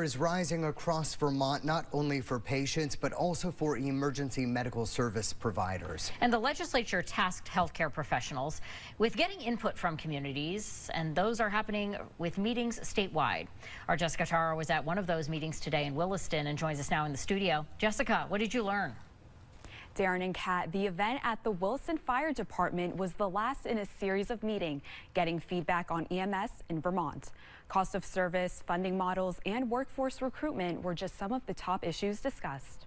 is rising across Vermont, not only for patients, but also for emergency medical service providers. And the legislature tasked healthcare professionals with getting input from communities, and those are happening with meetings statewide. Our Jessica Tara was at one of those meetings today in Williston and joins us now in the studio. Jessica, what did you learn? Darren and Kat, the event at the Williston Fire Department was the last in a series of meetings getting feedback on EMS in Vermont. Cost of service, funding models, and workforce recruitment were just some of the top issues discussed.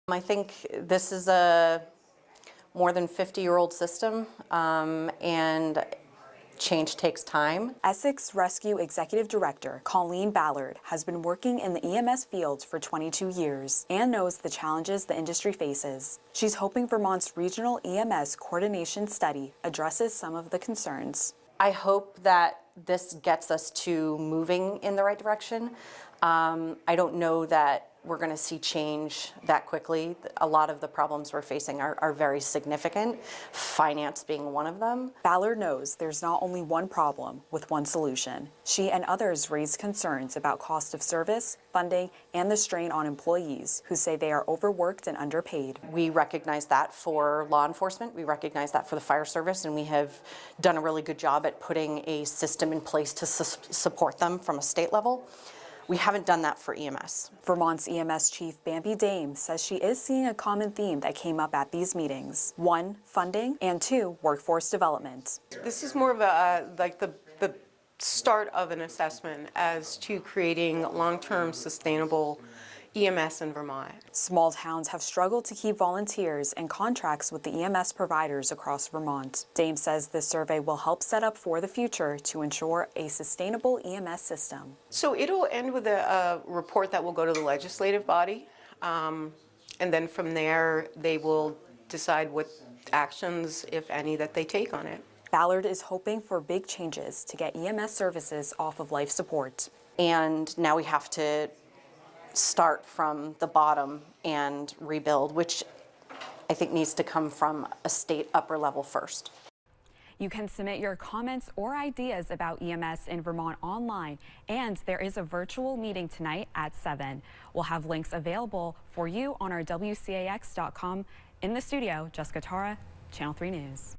I think this is a more than 50-year-old system, and change takes time. Essex Rescue Executive Director Colleen Ballard has been working in the EMS field for 22 years and knows the challenges the industry faces. She's hoping Vermont's regional EMS coordination study addresses some of the concerns. I hope that this gets us to moving in the right direction. I don't know that we're going to see change that quickly. A lot of the problems we're facing are very significant, finance being one of them. Ballard knows there's not only one problem with one solution. She and others raised concerns about cost of service, funding, and the strain on employees who say they are overworked and underpaid. We recognize that for law enforcement, we recognize that for the fire service, and we have done a really good job at putting a system in place to support them from a state level. We haven't done that for EMS. Vermont's EMS Chief Bambi Dame says she is seeing a common theme that came up at these meetings. 1, funding, and 2, workforce development. This is more of a like the start of an assessment as to creating long-term sustainable EMS in Vermont. Small towns have struggled to keep volunteers and contracts with the EMS providers across Vermont. Dame says this survey will help set up for the future to ensure a sustainable EMS system. So it'll end with a report that will go to the legislative body, and then from there they will decide what actions, if any, that they take on it. Ballard is hoping for big changes to get EMS services off of life support. And now we have to start from the bottom and rebuild, which I think needs to come from a state upper level first. You can submit your comments or ideas about EMS in Vermont online, and there is a virtual meeting tonight at 7. We'll have links available for you on our WCAX.com. In the studio, Jessica Tara, Channel 3 News.